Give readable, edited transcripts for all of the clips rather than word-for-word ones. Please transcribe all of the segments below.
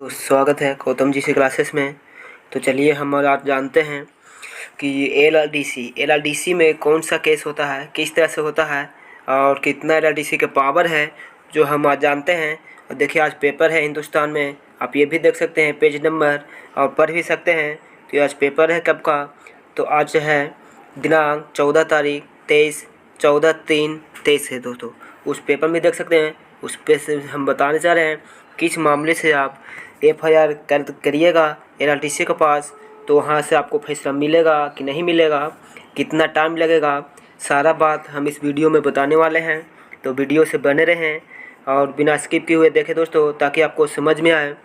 तो स्वागत है गौतम जी से क्लासेस में। तो चलिए हम और आप जानते हैं कि एलआरडीसी में कौन सा केस होता है, किस तरह से होता है और कितना एलआरडीसी के पावर है, जो हम आज जानते हैं। और देखिए आज पेपर है हिंदुस्तान में, आप ये भी देख सकते हैं पेज नंबर और पढ़ भी सकते हैं। तो ये आज पेपर है कब का, तो आज है दिनांक 14 तारीख 23 है दोस्तों। उस पेपर में देख सकते हैं, उस पे से हम बताने जा रहे हैं किस मामले से आप एफआईआर करिएगा एलआरडीसी के पास, तो वहाँ से आपको फैसला मिलेगा कि नहीं मिलेगा, कितना टाइम लगेगा, सारा बात हम इस वीडियो में बताने वाले हैं। तो वीडियो से बने रहें और बिना स्किप किए हुए देखें दोस्तों, ताकि आपको समझ में आए।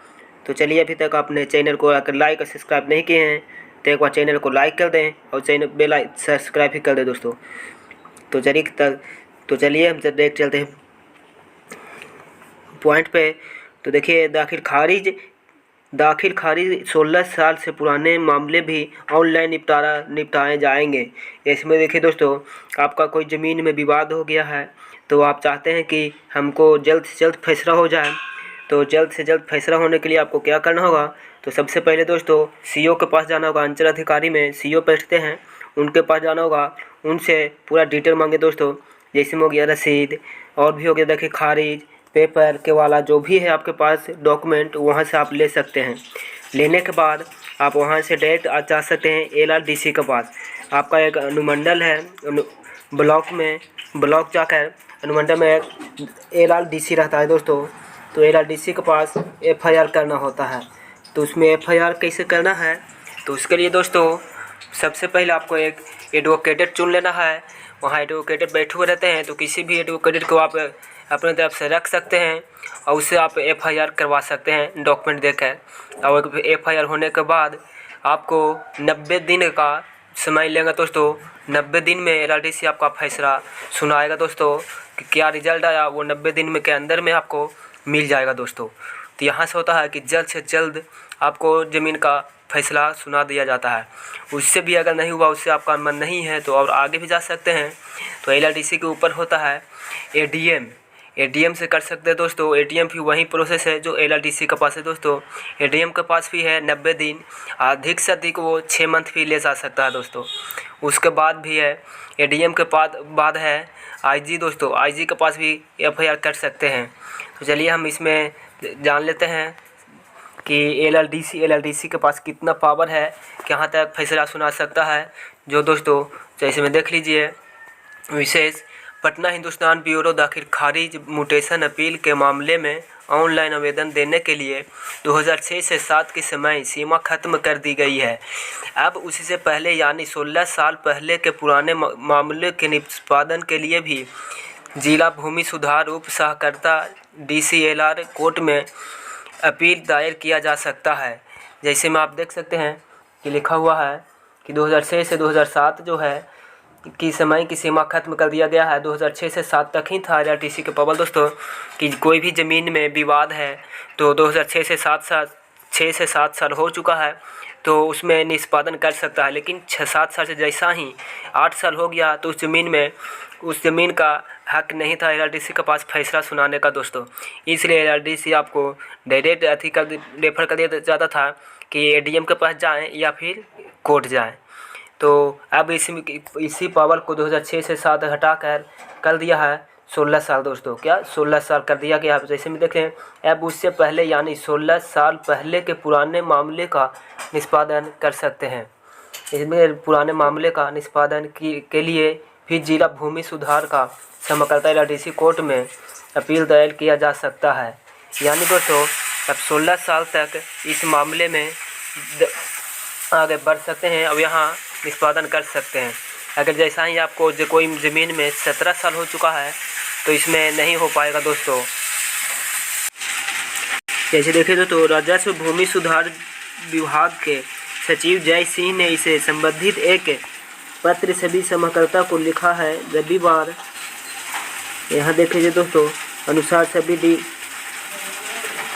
तो चलिए, अभी तक आपने चैनल को अगर लाइक और सब्सक्राइब नहीं किए हैं तो एक बार चैनल को लाइक कर दें और चैनल बेल सब्सक्राइब भी कर दें दोस्तों। तो चलिए हम डायरेक्ट चलते हैं पॉइंट पे। तो देखिए, दाखिल खारिज 16 साल से पुराने मामले भी ऑनलाइन निपटाए जाएंगे। इसमें देखिए दोस्तों, आपका कोई ज़मीन में विवाद हो गया है, तो आप चाहते हैं कि हमको जल्द से जल्द फैसला हो जाए। तो जल्द से जल्द फैसला होने के लिए आपको क्या करना होगा, तो सबसे पहले दोस्तों सीओ के पास जाना होगा। अंचल अधिकारी में सीओ बैठते हैं, उनके पास जाना होगा, उनसे पूरा डिटेल मांगे दोस्तों। जैसे में हो गया रसीद, और भी हो गया देखिए खारिज पेपर के वाला, जो भी है आपके पास डॉक्यूमेंट, वहाँ से आप ले सकते हैं। लेने के बाद आप वहाँ से डायरेक्ट जा सकते हैं एलआरडीसी के पास। आपका एक अनुमंडल है, ब्लॉक जाकर अनुमंडल में एलआरडीसी रहता है दोस्तों। तो एलआरडीसी के पास एफआईआर करना होता है। तो उसमें एफआईआर कैसे करना है, तो उसके लिए दोस्तों सबसे पहले आपको एक एडवोकेटेड चुन लेना है। वहाँ एडवोकेटेड बैठे हुए रहते हैं, तो किसी भी एडवोकेटेड को आप अपने तरफ से रख सकते हैं और उससे आप एफआईआर करवा सकते हैं डॉक्यूमेंट देकर। और एफआईआर होने के बाद आपको 90 दिन का समय लेगा दोस्तों। 90 दिन में एलआरडीसी आपका फैसला सुनाएगा दोस्तों कि क्या रिजल्ट आया, वो 90 दिन में के अंदर में आपको मिल जाएगा दोस्तों। तो यहाँ से होता है कि जल्द से जल्द आपको ज़मीन का फैसला सुना दिया जाता है। उससे भी अगर नहीं हुआ, उससे आपका मन नहीं है, तो और आगे भी जा सकते हैं। तो एलआरडीसी के ऊपर होता है एडीएम से कर सकते हैं दोस्तों। एडीएम भी वही प्रोसेस है जो एलआरडीसी के पास है दोस्तों। एडीएम के पास भी है 90 दिन, अधिक से अधिक वो 6 मंथ भी ले जा सकता है दोस्तों। उसके बाद भी है एडीएम के बाद है आईजी दोस्तों। आईजी के पास भी एफआईआर कर सकते हैं। तो चलिए हम इसमें जान लेते हैं कि एलआरडीसी के पास कितना पावर है, कहाँ तक फैसला सुना सकता है। जो दोस्तों जैसे में देख लीजिए, विशेष पटना हिंदुस्तान ब्यूरो दाखिल खारिज म्यूटेशन अपील के मामले में ऑनलाइन आवेदन देने के लिए 2006 से 7 की समय सीमा खत्म कर दी गई है। अब उससे पहले यानी 16 साल पहले के पुराने मामले के निष्पादन के लिए भी जिला भूमि सुधार उप सहकर्ता DCLR कोर्ट में अपील दायर किया जा सकता है। जैसे में आप देख सकते हैं कि लिखा हुआ है कि 2006 से 2007 जो है कि समय की सीमा खत्म कर दिया गया है। 2006 से 7 तक ही था एलआरडीसी के पावर दोस्तों, कि कोई भी ज़मीन में विवाद है तो 2006 से 7 साल हो चुका है, तो उसमें निष्पादन कर सकता है। लेकिन 6-7 साल से जैसा ही 8 साल हो गया, तो उस ज़मीन का हक नहीं था एलआरडीसी के पास फैसला सुनाने का दोस्तों। इसलिए एलआरडीसी आपको डायरेक्ट रेफर कर दिया जाता था कि एडीएम के पास जाएं या फिर कोर्ट जाएं। तो अब इसी पावर को 2006 से 7 हटाकर कर दिया है 16 साल दोस्तों। क्या 16 साल कर दिया गया। जैसे में देखें, अब उससे पहले यानी 16 साल पहले के पुराने मामले का निष्पादन कर सकते हैं। इसमें पुराने मामले का निष्पादन के लिए फिर जिला भूमि सुधार का समकर्ता एलआरडीसी कोर्ट में अपील दायर किया जा सकता है। यानी दोस्तों अब 16 साल तक इस मामले में आगे बढ़ सकते हैं और यहाँ निष्पादन कर सकते हैं। अगर जैसा ही आपको कोई ज़मीन में 17 साल हो चुका है, तो इसमें नहीं हो पाएगा दोस्तों। जैसे देखें तो राजस्व भूमि सुधार विभाग के सचिव जय सिंह ने इसे संबंधित एक पत्र सभी समकर्ता को लिखा है रविवार। यहाँ देखिए दोस्तों, अनुसार सभी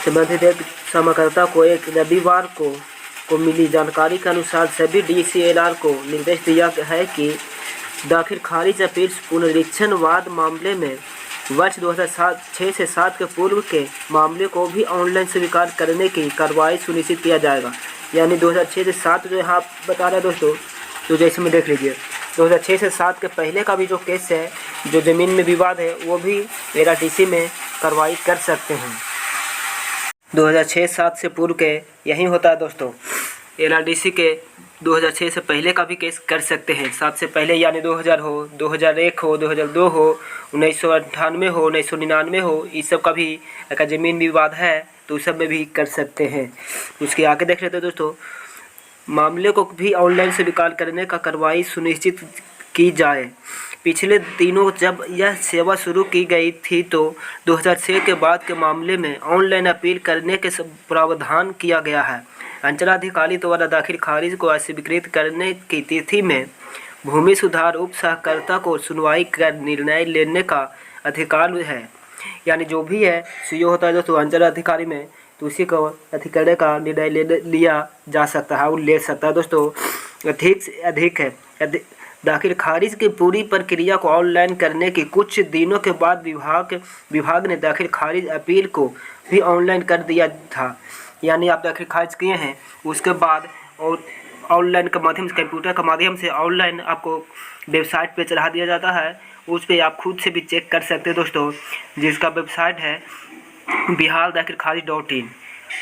संबंधित एक समकर्ता को एक रविवार को मिली जानकारी के अनुसार सभी DCLR को निर्देश दिया है कि दाखिल खारिज अपील पुनरीक्षण वाद मामले में वर्ष 2006 से 7 के पूर्व के मामले को भी ऑनलाइन स्वीकार करने की कार्रवाई सुनिश्चित किया जाएगा। यानी 2006 से 7 जो यहाँ बता रहा है दोस्तों, तो जैसे में देख लीजिए 2006 से 7 के पहले का भी जो केस है, जो ज़मीन में विवाद है, वो भी LRDC में कार्रवाई कर सकते हैं। 2006-7 से पूर्व के यही होता है दोस्तों। LRDC के 2006 से पहले का भी केस कर सकते हैं। 7 से पहले यानी 2000 हो, 2001 हो, 2002 हो, 1998 हो, 1999 हो, इस सब का भी अगर ज़मीन विवाद है तो उस सब में भी कर सकते हैं। उसके आगे देख लेते हैं दोस्तों, मामले को भी ऑनलाइन स्वीकार करने का कार्रवाई सुनिश्चित की जाए। पिछले दिनों जब यह सेवा शुरू की गई थी तो 2006 के बाद के मामले में ऑनलाइन अपील करने के प्रावधान किया गया है। अंचलाधिकारी द्वारा दाखिल खारिज को अस्वीकृत करने की तिथि में भूमि सुधार उप सहकर्ता को सुनवाई कर निर्णय लेने का अधिकार है। यानी जो भी है सीओ होता है दोस्तों अंचलाधिकारी में, तो उसी को अधिकारी का निर्णय लिया जा सकता है और ले सकता है दोस्तों। अधिक से अधिक है दाखिल खारिज की पूरी प्रक्रिया को ऑनलाइन करने के कुछ दिनों के बाद विभाग ने दाखिल खारिज अपील को भी ऑनलाइन कर दिया था। यानी आप दाखिल खारिज किए हैं, उसके बाद और ऑनलाइन के माध्यम से, कंप्यूटर के माध्यम से ऑनलाइन आपको वेबसाइट पे चढ़ा दिया जाता है। उस पर आप खुद से भी चेक कर सकते हैं दोस्तों, जिसका वेबसाइट है bihardakhilkharij.in।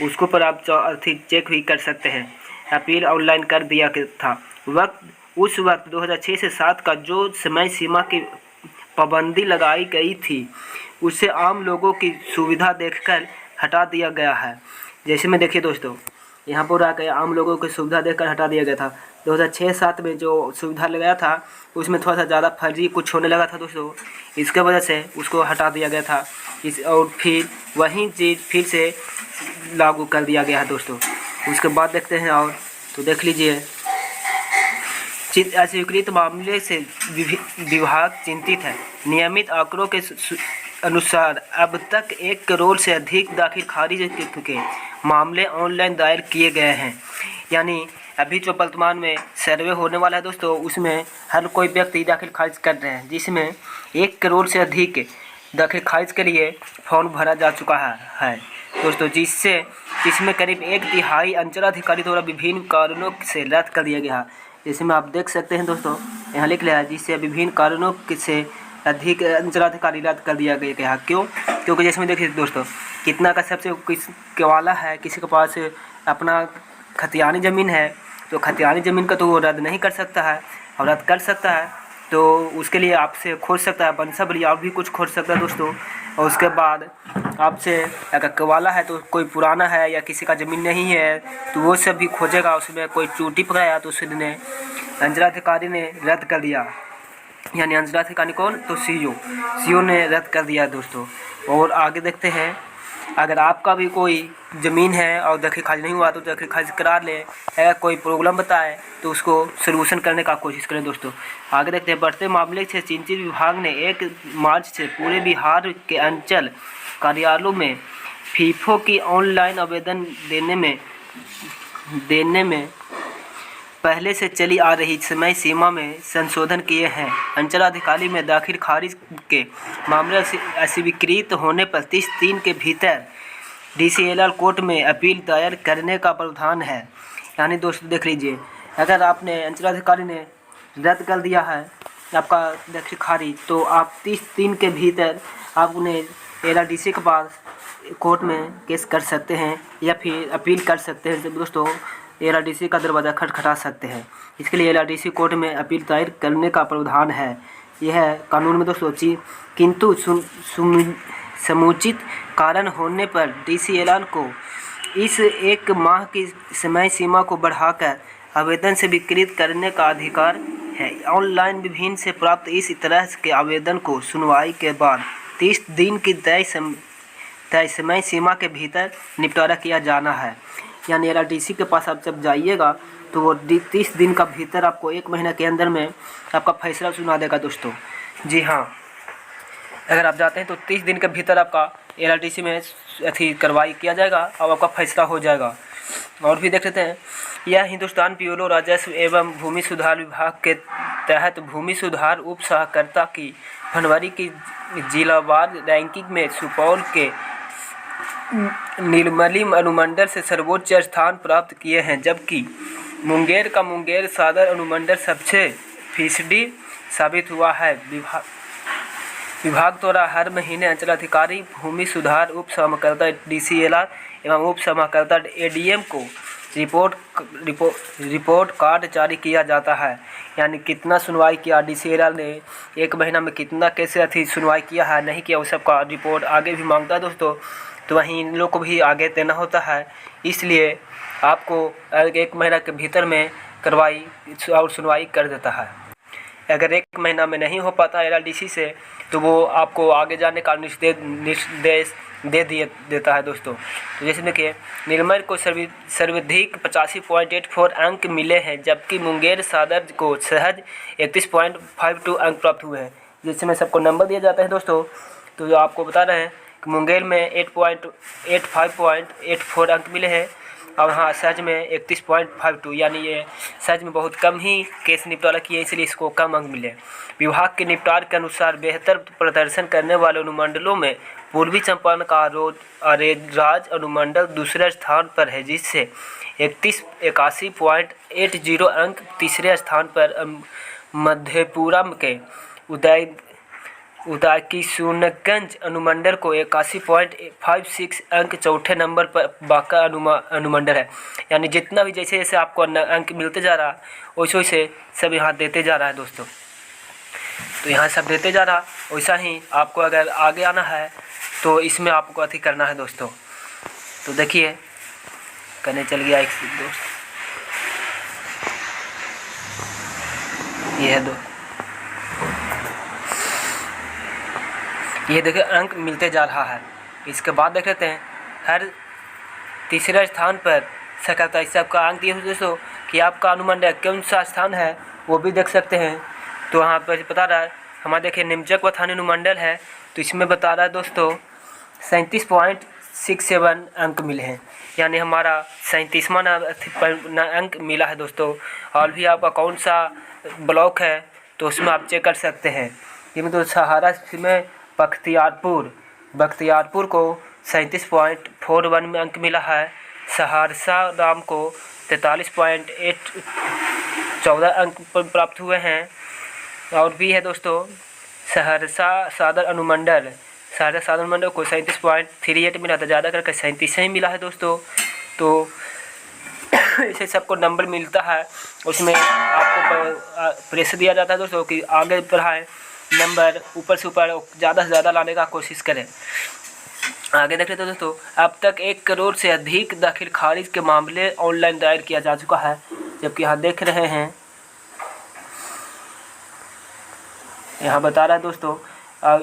उसको पर आप चेक भी कर सकते हैं। अपील ऑनलाइन कर दिया था। उस वक्त 2006 से 7 का जो समय सीमा की पाबंदी लगाई गई थी, उससे आम लोगों की सुविधा देखकर हटा दिया गया है। जैसे में देखिए दोस्तों, यहाँ पर आकर आम लोगों की सुविधा देखकर हटा दिया गया था। 2006-7 में जो सुविधा लगाया था उसमें थोड़ा सा ज़्यादा फर्जी कुछ होने लगा था दोस्तों, इसके वजह से उसको हटा दिया गया था। और फिर वही चीज़ फिर से लागू कर दिया गया है दोस्तों। उसके बाद देखते हैं और तो देख लीजिए, अस्वीकृत मामले से विभाग चिंतित है। नियमित आंकड़ों के अनुसार अब तक 1 करोड़ से अधिक दाखिल खारिज के मामले ऑनलाइन दायर किए गए हैं। यानी अभी जो वर्तमान में सर्वे होने वाला है दोस्तों, उसमें हर कोई व्यक्ति दाखिल खारिज कर रहे हैं, जिसमें 1 करोड़ से अधिक दाखिल खारिज के लिए फॉर्म भरा जा चुका है दोस्तों, जिसमें करीब 1/3 अंचलाधिकारी द्वारा विभिन्न कारणों से रद्द कर दिया गया। इसमें आप देख सकते हैं दोस्तों, यहाँ लिख लिया है, जिससे विभिन्न कारणों से अधिक अंचलाधिकारी रद्द कर दिया गया। क्यों? क्योंकि जैसे में देखिए दोस्तों, कितना का सबसे किसके वाला है, किसी के पास अपना खतियानी ज़मीन है, तो खतियानी ज़मीन का तो वो रद्द नहीं कर सकता है, और रद्द कर सकता है तो उसके लिए आपसे खोज सकता है बंसाबली और भी कुछ खोज सकता है दोस्तों। और उसके बाद आपसे अगर कवाला है तो कोई पुराना है या किसी का ज़मीन नहीं है तो वो सब भी खोजेगा। उसमें कोई चूटी पकड़ाया तो उसने अंचलाधिकारी ने रद्द कर दिया। यानी अंचलाधिकारी कौन? तो सीओ ने रद्द कर दिया दोस्तों। और आगे देखते हैं, अगर आपका भी कोई ज़मीन है और दाखिल खारिज नहीं हुआ तो दाखिल खारिज करा लें। अगर कोई प्रॉब्लम बताए तो उसको सलूशन करने का कोशिश करें दोस्तों। आगे देखते हैं, बढ़ते मामले से चिंतित विभाग ने 1 मार्च से पूरे बिहार के अंचल कार्यालयों में फीफो की ऑनलाइन आवेदन देने में पहले से चली आ रही समय सीमा में संशोधन किए हैं। अंचलाधिकारी में दाखिल खारिज के मामले अस्वीकृत होने पर 30 दिन के भीतर DCLR कोर्ट में अपील दायर करने का प्रावधान है। यानी दोस्तों देख लीजिए, अगर आपने अंचलाधिकारी ने रद्द कर दिया है आपका दाखिल खारिज, तो आप 30 दिन के भीतर आप उन्हें LRDC के पास कोर्ट में केस कर सकते हैं या फिर अपील कर सकते हैं दोस्तों। LRDC का दरवाज़ा खटखटा सकते हैं। इसके लिए LRDC कोर्ट में अपील दायर करने का प्रावधान है। यह कानून में दोस्तों किंतु समुचित कारण होने पर DCLR को इस 1 माह की समय सीमा को बढ़ाकर आवेदन से विकृत करने का अधिकार है। ऑनलाइन विभिन्न से प्राप्त इस तरह के आवेदन को सुनवाई के बाद 30 दिन की तय समय सीमा के भीतर निपटारा किया जाना है। यानी LRDC के पास आप जब जाइएगा तो वो 30 दिन का भीतर आपको 1 महीना के अंदर में आपका फैसला सुना देगा दोस्तों। जी हाँ, अगर आप जाते हैं तो 30 दिन के भीतर आपका LRDC में कार्रवाई किया जाएगा और आपका फैसला हो जाएगा। और भी देख लेते हैं, यह हिंदुस्तान राजस्व एवं भूमि सुधार विभाग के तहत भूमि सुधार उप सहकर्ता की फरवरी की जिलावार रैंकिंग में सुपौल के निर्मली अनुमंडल से सर्वोच्च स्थान प्राप्त किए हैं, जबकि मुंगेर का मुंगेर सदर अनुमंडल सबसे फीसदी साबित हुआ है। विभाग द्वारा हर महीने अंचलाधिकारी, भूमि सुधार उप समाहर्ता DCLR एवं उप समाहर्ता ADM को रिपोर्ट कार्ड जारी किया जाता है। यानी कितना सुनवाई किया DCLR ने, एक महीना में कितना कैसे सुनवाई किया है, नहीं किया, उस सब का रिपोर्ट आगे भी मांगता है दोस्तों। तो वहीं इन लोग को भी आगे देना होता है, इसलिए आपको एक महीना के भीतर में कार्रवाई और सुनवाई कर देता है। अगर एक महीना में नहीं हो पाता LRDC से, तो वो आपको आगे जाने का निर्देश देता है दोस्तों। तो जैसे देखिए, निर्मल को सर्वाधिक 85.84 अंक मिले हैं, जबकि मुंगेर सदर को सहज 31.52 अंक प्राप्त हुए हैं। जैसे में सबको नंबर दिया जाता है दोस्तों, तो आपको बता रहे हैं कि मुंगेर में 85.84 अंक मिले हैं और हाँ सहज में 31.52, यानी ये सहज में बहुत कम ही केस निपटारा किए, इसलिए इसको कम अंक मिले। विभाग के निपटार के अनुसार बेहतर प्रदर्शन करने वाले अनुमंडलों में पूर्वी चंपारण का अरेराज अनुमंडल दूसरे स्थान पर है, जिससे 81.80 अंक। तीसरे स्थान पर मधेपुरा के उदाकीसुनगंज अनुमंडल को 81.56 अंक। चौथे नंबर पर बांका अनुमंडल है। यानी जितना भी जैसे जैसे आपको अंक मिलते जा रहा है, वैसे वैसे सब यहाँ देते जा रहा है दोस्तों। तो यहाँ सब देते जा रहा, वैसा ही आपको अगर आगे आना है तो इसमें आपको अथी करना है दोस्तों। तो देखिए, करने चल गया एक दोस्त, ये है ये देखिए अंक मिलते जा रहा है। इसके बाद देख लेते हैं, हर तीसरे स्थान पर सकता इस सब का अंक दिए हुए दोस्तों कि आपका अनुमंडल कौन सा स्थान है, वो भी देख सकते हैं। तो यहाँ पर बता रहा है, हमारा देखिए नीमचक व थाना अनुमंडल है, तो इसमें बता रहा है दोस्तों 37.67 अंक मिले हैं। यानी हमारा 37वां अंक मिला है दोस्तों। और भी आपका कौन सा ब्लॉक है तो उसमें आप चेक कर सकते हैं। जिसमें तो सहारा में बख्तियारपुर को 37.41 में अंक मिला है। सहरसा राम को 43.14 अंक प्राप्त हुए हैं। और भी है दोस्तों सहरसा सदर अनुमंडल को 37.38 मिला था, ज़्यादा करके 37 ही मिला है दोस्तों। तो इसे सबको नंबर मिलता है, उसमें आपको प्रेशर दिया जाता है दोस्तों कि आगे बढ़ाएं, नंबर ऊपर से ऊपर ज़्यादा से ज़्यादा लाने का कोशिश करें। आगे देख लेते हैं दोस्तों, अब तक 1 करोड़ से अधिक दाखिल खारिज के मामले ऑनलाइन दायर किया जा चुका है। जबकि यहाँ देख रहे हैं, यहाँ बता रहा है दोस्तों,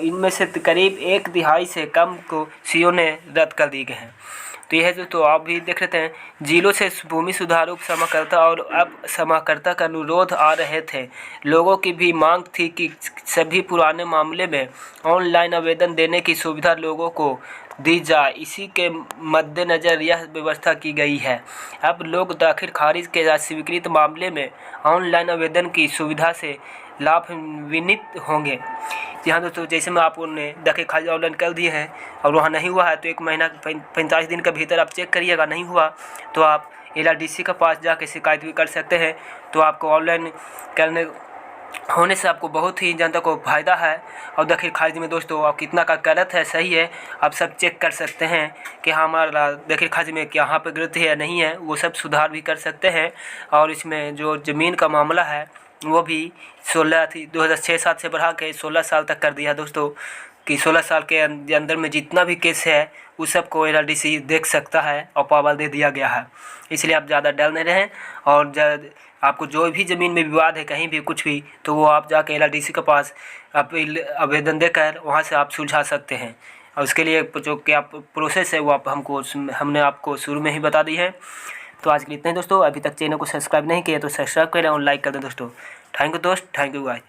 इनमें से करीब 1/2 से कम को CO ने रद्द कर दिए गए हैं। तो यह जो, तो आप भी देख लेते हैं, जिलों से भूमि सुधार उप समाहर्ता और अब समाहर्ता का अनुरोध आ रहे थे। लोगों की भी मांग थी कि सभी पुराने मामले में ऑनलाइन आवेदन देने की सुविधा लोगों को दी जाए। इसी के मद्देनज़र यह व्यवस्था की गई है। अब लोग दाखिल खारिज के स्वीकृत मामले में ऑनलाइन आवेदन की सुविधा से लाभान्वित होंगे। यहाँ दोस्तों, जैसे मैं आपको दाखिल खारिज ऑनलाइन कर दिए हैं और वहाँ नहीं हुआ है, तो 1 महीना 45 दिन के भीतर आप चेक करिएगा। नहीं हुआ तो आप LRDC के पास जाके शिकायत भी कर सकते हैं। तो आपको ऑनलाइन करने होने से आपको बहुत ही जनता को फ़ायदा है। और दाखिल खारिज में दोस्तों आप कितना का गलत है सही है, आप सब चेक कर सकते हैं कि हमारा दाखिल खारिज में यहाँ पर गलत है या नहीं है, वो सब सुधार भी कर सकते हैं। और इसमें जो ज़मीन का मामला है वो भी 2006-7 से बढ़ा के 16 साल तक कर दिया दोस्तों, कि 16 साल के अंदर में जितना भी केस है उस सब को LRDC देख सकता है और पावर दे दिया गया है। इसलिए आप ज़्यादा डर नहीं रहें, और आपको जो भी ज़मीन में विवाद है कहीं भी कुछ भी, तो वो आप जाके LRDC के पास आप आवेदन देकर वहाँ से आप सुलझा सकते हैं। और उसके लिए जो क्या प्रोसेस है वो हमने आपको शुरू में ही बता दी है। तो आज के लिए इतना ही दोस्तों। अभी तक चैनल को सब्सक्राइब नहीं किया तो सब्सक्राइब करें और लाइक कर दें दोस्तों। थैंक यू दोस्त, थैंक यू गाइस।